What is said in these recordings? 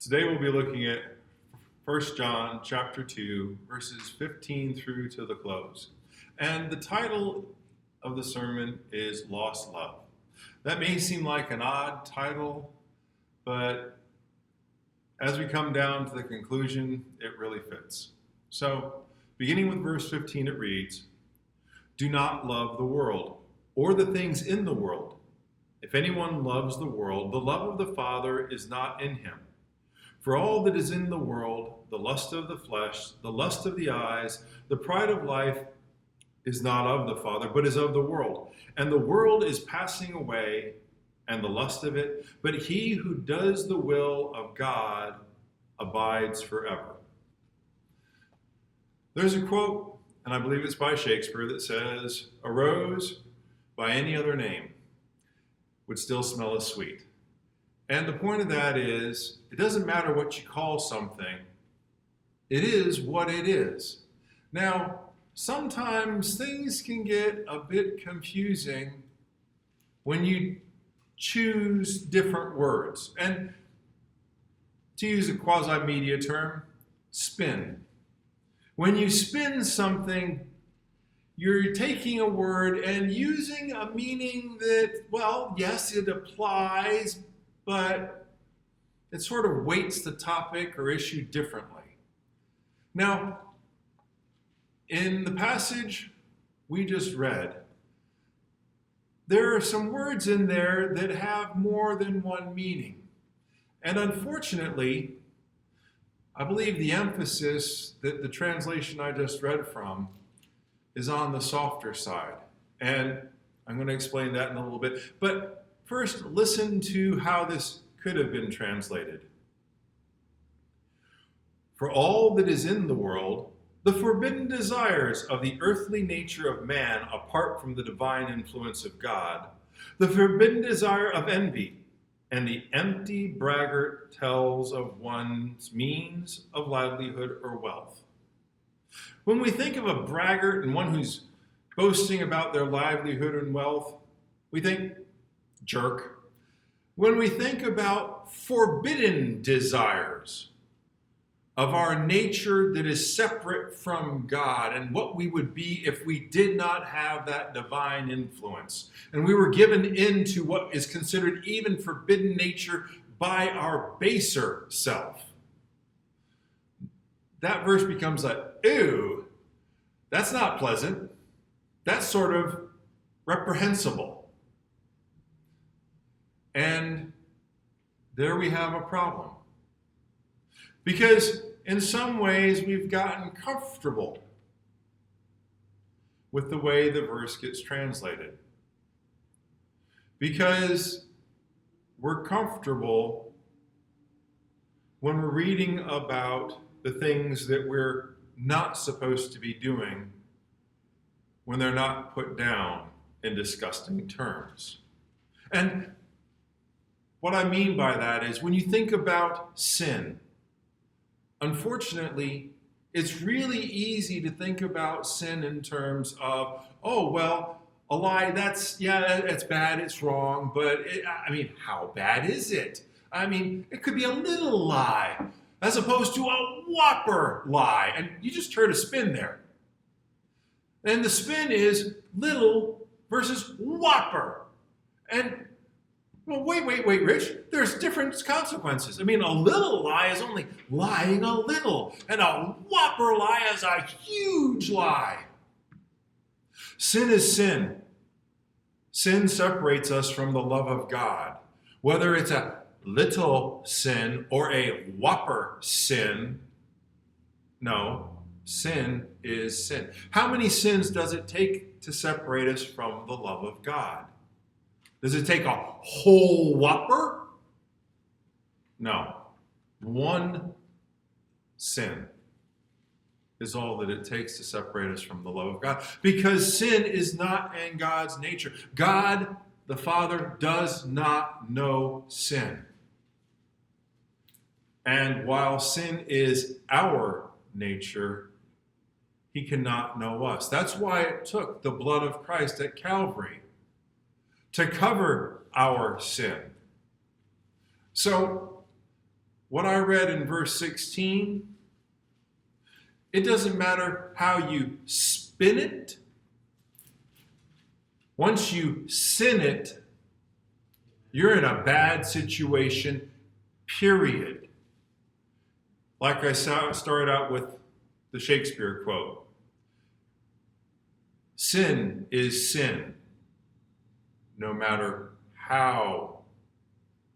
Today we'll be looking at 1 John chapter 2, verses 15 through to the close. And the title of the sermon is Lost Love. That may seem like an odd title, but as we come down to the conclusion, it really fits. So, beginning with verse 15, it reads, "Do not love the world or the things in the world. If anyone loves the world, the love of the Father is not in him. For all that is in the world, the lust of the flesh, the lust of the eyes, the pride of life, is not of the Father, but is of the world. And the world is passing away, and the lust of it, but he who does the will of God abides forever." There's a quote, and I believe it's by Shakespeare, that says, "A rose by any other name would still smell as sweet." And the point of that is, it doesn't matter what you call something, it is what it is. Now, sometimes things can get a bit confusing when you choose different words. And to use a quasi-media term, spin. When you spin something, you're taking a word and using a meaning that, well, yes, it applies, but it sort of weights the topic or issue differently. Now, in the passage we just read, there are some words in there that have more than one meaning. And unfortunately, I believe the emphasis that the translation I just read from is on the softer side. And I'm going to explain that in a little bit. But first, listen to how this could have been translated. "For all that is in the world, the forbidden desires of the earthly nature of man apart from the divine influence of God, the forbidden desire of envy, and the empty braggart tells of one's means of livelihood or wealth." When we think of a braggart and one who's boasting about their livelihood and wealth, we think jerk. When we think about forbidden desires of our nature that is separate from God and what we would be if we did not have that divine influence, and we were given into what is considered even forbidden nature by our baser self, that verse becomes like, ew, that's not pleasant. That's sort of reprehensible. And there we have a problem. Because in some ways we've gotten comfortable with the way the verse gets translated. Because we're comfortable when we're reading about the things that we're not supposed to be doing when they're not put down in disgusting terms. And what I mean by that is when you think about sin, unfortunately, it's really easy to think about sin in terms of, oh, well, a lie, that's bad, it's wrong, but how bad is it? It could be a little lie as opposed to a whopper lie. And you just heard a spin there. And the spin is little versus whopper. And well, wait, Rich. There's different consequences. A little lie is only lying a little, and a whopper lie is a huge lie. Sin is sin. Sin separates us from the love of God. Whether it's a little sin or a whopper sin, no, sin is sin. How many sins does it take to separate us from the love of God? Does it take a whole whopper? No. One sin is all that it takes to separate us from the love of God. Because sin is not in God's nature. God, the Father, does not know sin. And while sin is our nature, he cannot know us. That's why it took the blood of Christ at Calvary to cover our sin. So, what I read in verse 16, it doesn't matter how you spin it. Once you sin it, you're in a bad situation, period. Like I started out with the Shakespeare quote. Sin is sin, no matter how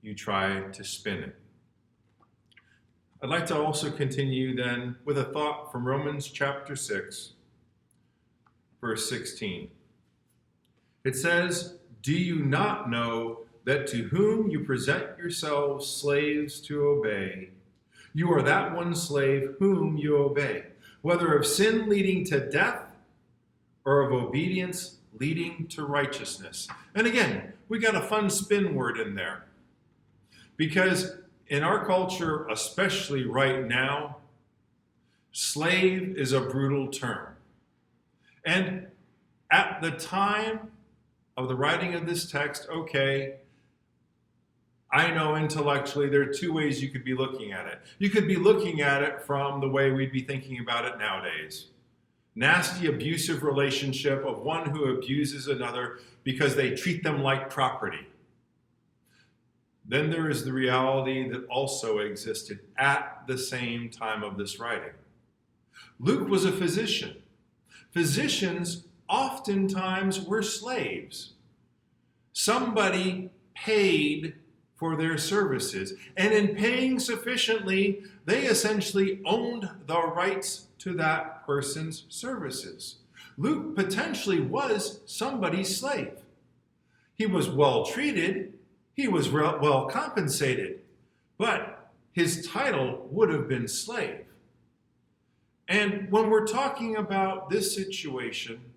you try to spin it. I'd like to also continue then with a thought from Romans chapter 6, verse 16. It says, "Do you not know that to whom you present yourselves slaves to obey, you are that one slave whom you obey, whether of sin leading to death or of obedience leading to righteousness?" And again, we got a fun spin word in there. Because in our culture, especially right now, slave is a brutal term. And at the time of the writing of this text, okay, I know intellectually there are two ways you could be looking at it. You could be looking at it from the way we'd be thinking about it nowadays. Nasty, abusive relationship of one who abuses another because they treat them like property. Then there is the reality that also existed at the same time of this writing. Luke was a physician. Physicians oftentimes were slaves. Somebody paid for their services, and in paying sufficiently, they essentially owned the rights to that person's services. Luke potentially was somebody's slave. He was well treated. He was well compensated, but his title would have been slave. And when we're talking about this situation,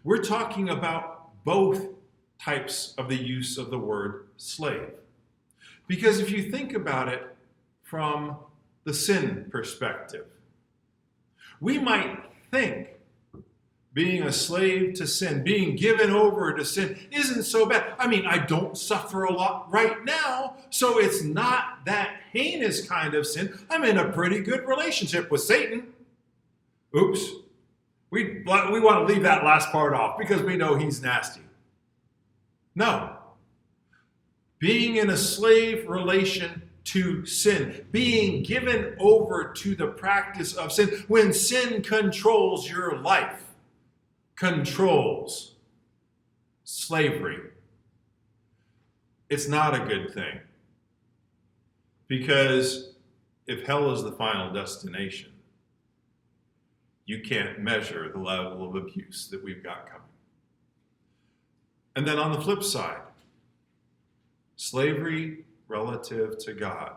we're talking about both types of the use of the word slave. Because if you think about it from the sin perspective, we might think being a slave to sin, being given over to sin, isn't so bad. I mean, I don't suffer a lot right now, so it's not that heinous kind of sin. I'm in a pretty good relationship with Satan. Oops. We want to leave that last part off because we know he's nasty. No. Being in a slave relation to sin, being given over to the practice of sin, when sin controls your life, controls slavery. It's not a good thing. Because if hell is the final destination, you can't measure the level of abuse that we've got coming. And then on the flip side, slavery relative to God.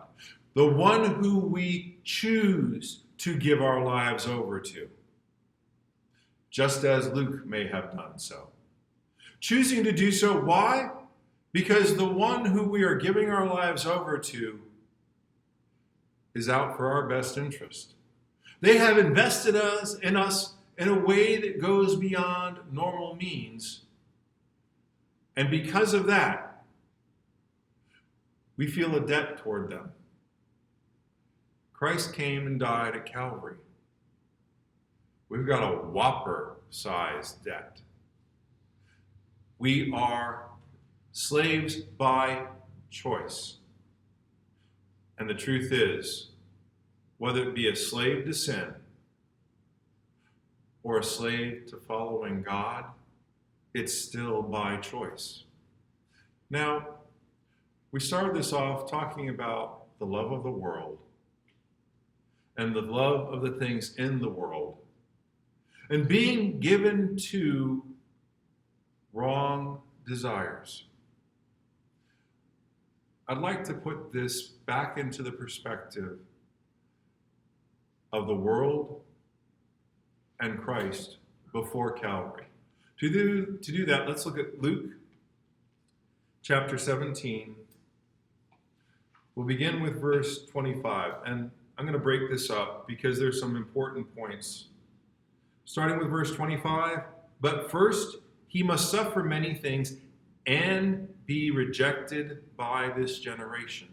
The one who we choose to give our lives over to. Just as Luke may have done so. Choosing to do so, why? Because the one who we are giving our lives over to is out for our best interest. They have invested in us in a way that goes beyond normal means. And because of that, we feel a debt toward them. Christ came and died at Calvary. We've got a whopper-sized debt. We are slaves by choice. And the truth is, whether it be a slave to sin or a slave to following God, it's still by choice. Now, we started this off talking about the love of the world and the love of the things in the world and being given to wrong desires. I'd like to put this back into the perspective of the world and Christ before Calvary. To do that, let's look at Luke chapter 17. We'll begin with verse 25. And I'm going to break this up because there's some important points. Starting with verse 25. But first, he must suffer many things and be rejected by this generation.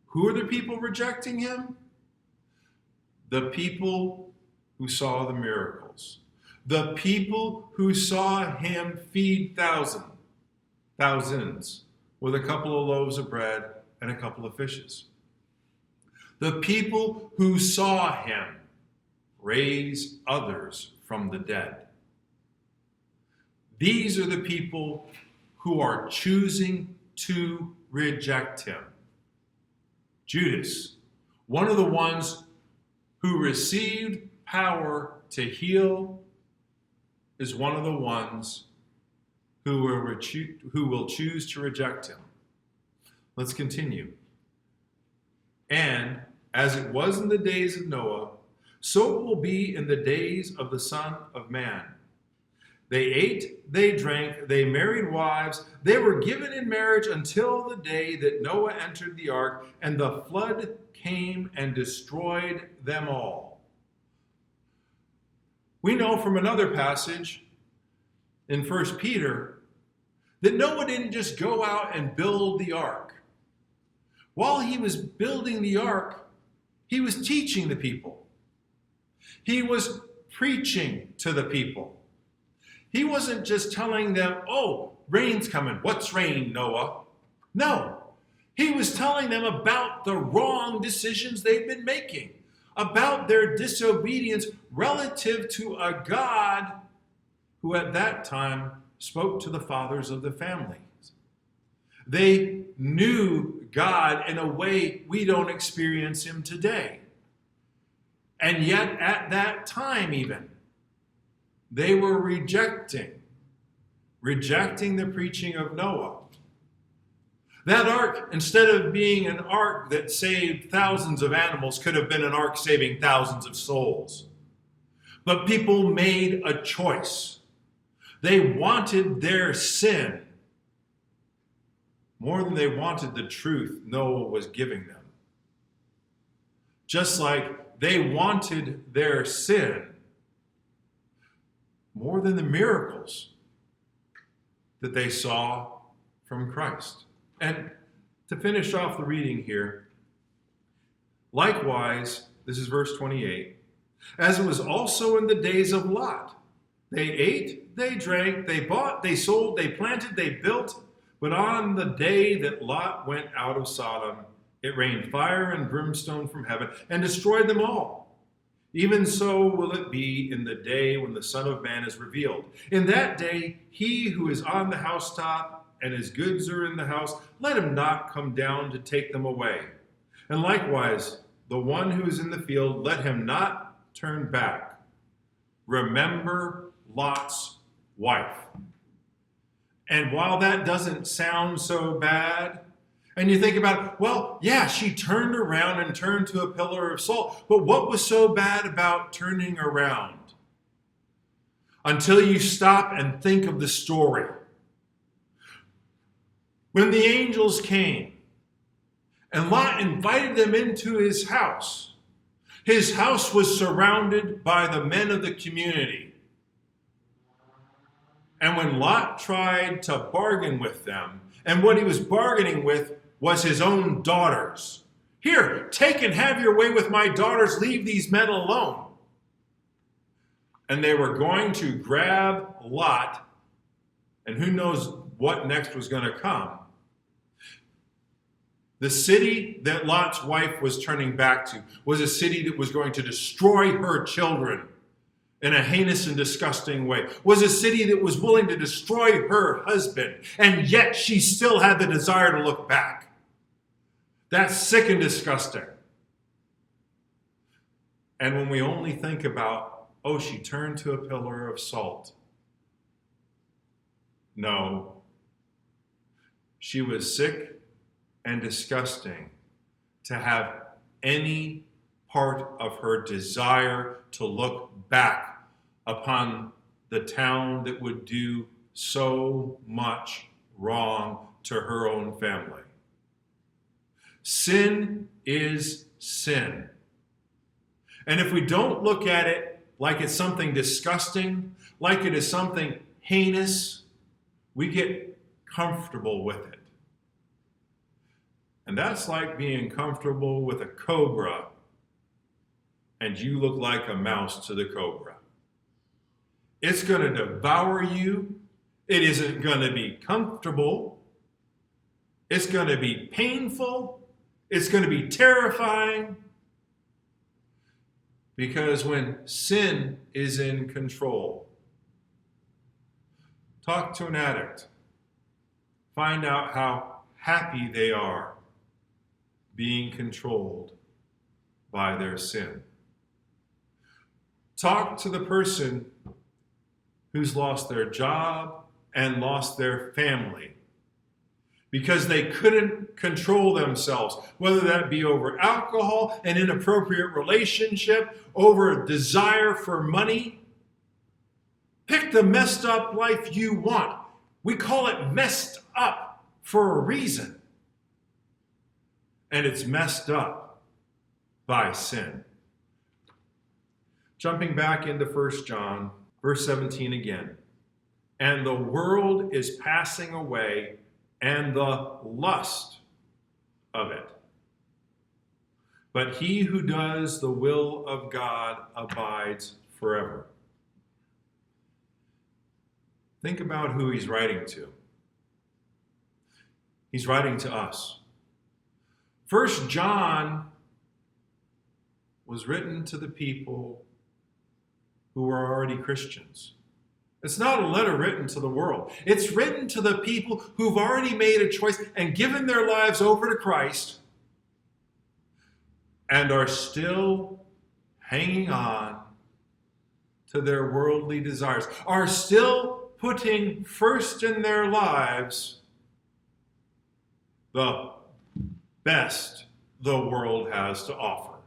Who are the people rejecting him? The people who saw the miracles. The people who saw him feed thousands with a couple of loaves of bread and a couple of fishes. The people who saw him raise others from the dead. These are the people who are choosing to reject him. Judas, one of the ones who received power to heal, is one of the ones who will choose to reject him. Let's continue. And as it was in the days of Noah, so it will be in the days of the Son of Man. They ate, they drank, they married wives, they were given in marriage until the day that Noah entered the ark, and the flood came and destroyed them all. We know from another passage in 1 Peter that Noah didn't just go out and build the ark. While he was building the ark, he was teaching the people. He was preaching to the people. He wasn't just telling them, oh, rain's coming. What's rain, Noah? No. He was telling them about the wrong decisions they've been making, about their disobedience relative to a God who at that time spoke to the fathers of the families. They knew God in a way we don't experience him today. And yet at that time even, they were rejecting the preaching of Noah. That ark, instead of being an ark that saved thousands of animals, could have been an ark saving thousands of souls. But people made a choice. They wanted their sin more than they wanted the truth Noah was giving them. Just like they wanted their sin more than the miracles that they saw from Christ. And to finish off the reading here, likewise, this is verse 28, as it was also in the days of Lot. They ate, they drank, they bought, they sold, they planted, they built, but on the day that Lot went out of Sodom, it rained fire and brimstone from heaven and destroyed them all. Even so will it be in the day when the Son of Man is revealed. In that day, he who is on the housetop and his goods are in the house, let him not come down to take them away. And likewise, the one who is in the field, let him not turn back. Remember Lot's wife. And while that doesn't sound so bad, and you think about, well, yeah, she turned around and turned to a pillar of salt. But what was so bad about turning around? Until you stop and think of the story. When the angels came and Lot invited them into his house was surrounded by the men of the community. And when Lot tried to bargain with them, and what he was bargaining with was his own daughters. Here, take and have your way with my daughters. Leave these men alone. And they were going to grab Lot, and who knows what next was going to come. The city that Lot's wife was turning back to was a city that was going to destroy her children in a heinous and disgusting way, was a city that was willing to destroy her husband, and yet she still had the desire to look back. That's sick and disgusting. And when we only think about, oh, she turned to a pillar of salt. No. She was sick and disgusting to have any part of her desire to look back upon the town that would do so much wrong to her own family. Sin is sin. And if we don't look at it like it's something disgusting, like it is something heinous, we get comfortable with it. And that's like being comfortable with a cobra and you look like a mouse to the cobra. It's going to devour you. It isn't going to be comfortable. It's going to be painful. It's going to be terrifying. Because when sin is in control, talk to an addict. Find out how happy they are being controlled by their sin. Talk to the person who's lost their job and lost their family because they couldn't control themselves, whether that be over alcohol, an inappropriate relationship, over a desire for money. Pick the messed up life you want. We call it messed up for a reason. And it's messed up by sin. Jumping back into 1 John, verse 17 again. And the world is passing away, and the lust of it. But he who does the will of God abides forever. Think about who he's writing to. He's writing to us. 1 John was written to the people who were already Christians. It's not a letter written to the world. It's written to the people who've already made a choice and given their lives over to Christ and are still hanging on to their worldly desires, are still putting first in their lives the best the world has to offer.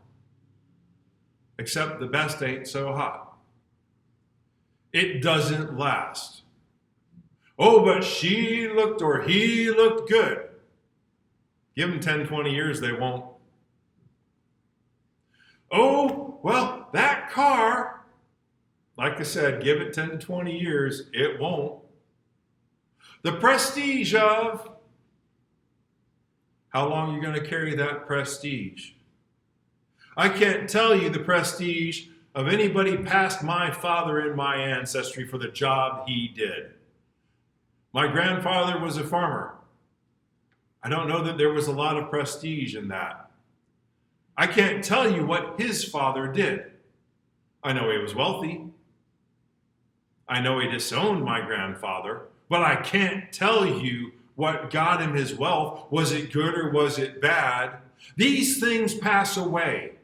Except the best ain't so hot. It doesn't last. Oh, but she looked or he looked good. Give them 10, 20 years, they won't. Oh, well, that car, like I said, give it 10 to 20 years, it won't. The prestige of, how long are you going to carry that prestige? I can't tell you the prestige of anybody past my father in my ancestry for the job he did. My grandfather was a farmer. I don't know that there was a lot of prestige in that. I can't tell you what his father did. I know he was wealthy. I know he disowned my grandfather, but I can't tell you what got him his wealth. Was it good or was it bad? These things pass away.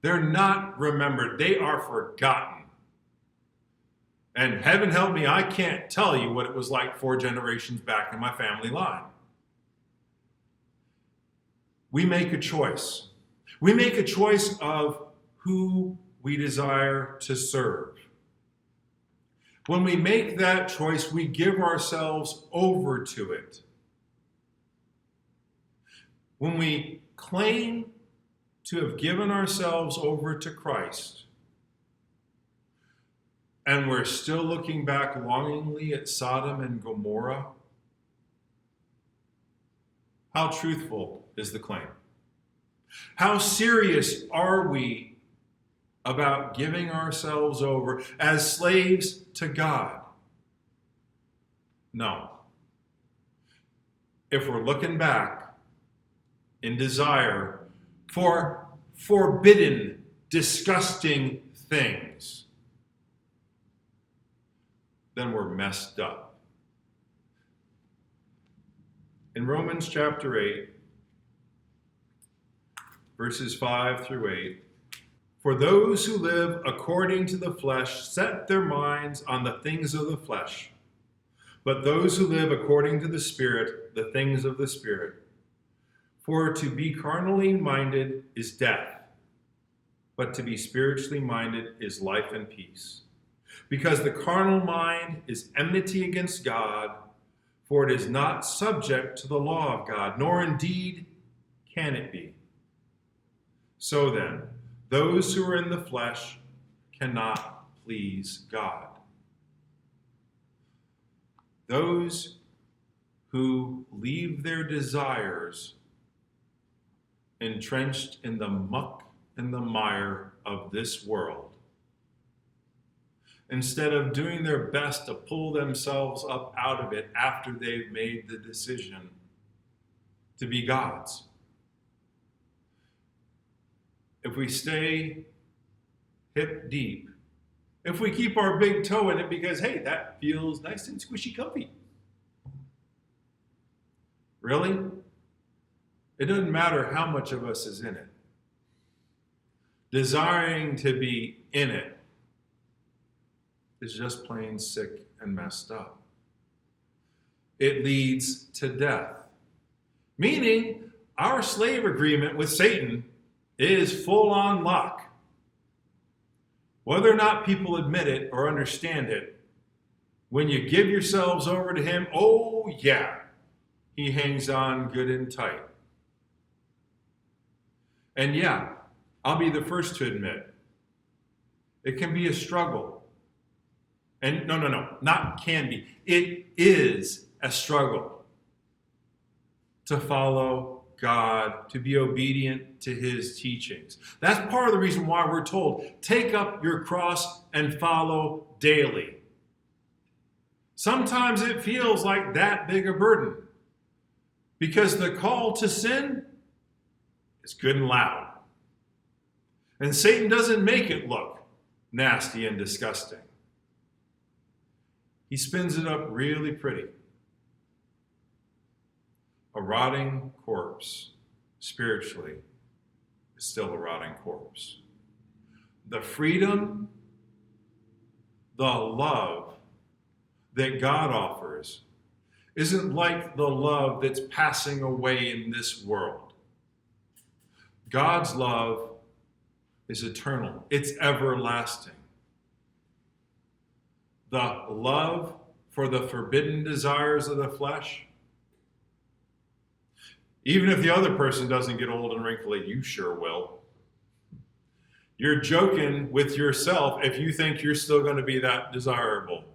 They're not remembered. They are forgotten. And heaven help me, I can't tell you what it was like 4 generations back in my family line. We make a choice. We make a choice of who we desire to serve. When we make that choice, we give ourselves over to it. When we claim to have given ourselves over to Christ, and we're still looking back longingly at Sodom and Gomorrah, how truthful is the claim? How serious are we about giving ourselves over as slaves to God? No. If we're looking back in desire for forbidden, disgusting things, then we're messed up. In Romans chapter 8, verses 5 through 8, for those who live according to the flesh set their minds on the things of the flesh, but those who live according to the Spirit, the things of the Spirit. For to be carnally minded is death, but to be spiritually minded is life and peace. Because the carnal mind is enmity against God, for it is not subject to the law of God, nor indeed can it be. So then, those who are in the flesh cannot please God. Those who leave their desires entrenched in the muck and the mire of this world, instead of doing their best to pull themselves up out of it after they've made the decision to be God's. If we stay hip deep, if we keep our big toe in it because, hey, that feels nice and squishy comfy. Really? It doesn't matter how much of us is in it. Desiring to be in it is just plain sick and messed up. It leads to death. Meaning, our slave agreement with Satan is full on lock. Whether or not people admit it or understand it, when you give yourselves over to him, oh yeah, he hangs on good and tight. And yeah, I'll be the first to admit, it can be a struggle. And no, not can be. It is a struggle to follow God, to be obedient to his teachings. That's part of the reason why we're told, take up your cross and follow daily. Sometimes it feels like that big a burden because the call to sin is good and loud. And Satan doesn't make it look nasty and disgusting. He spins it up really pretty. A rotting corpse, spiritually, is still a rotting corpse. The freedom, the love that God offers isn't like the love that's passing away in this world. God's love is eternal. It's everlasting. The love for the forbidden desires of the flesh, even if the other person doesn't get old and wrinkly, you sure will. You're joking with yourself if you think you're still going to be that desirable.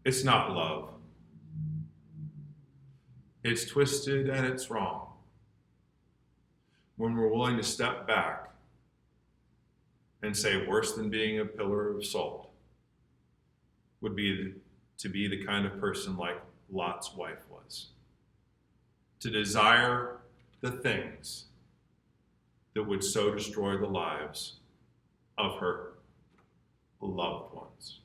It's not love. It's twisted and it's wrong. When we're willing to step back and say worse than being a pillar of salt would be to be the kind of person like Lot's wife was. To desire the things that would so destroy the lives of her loved ones.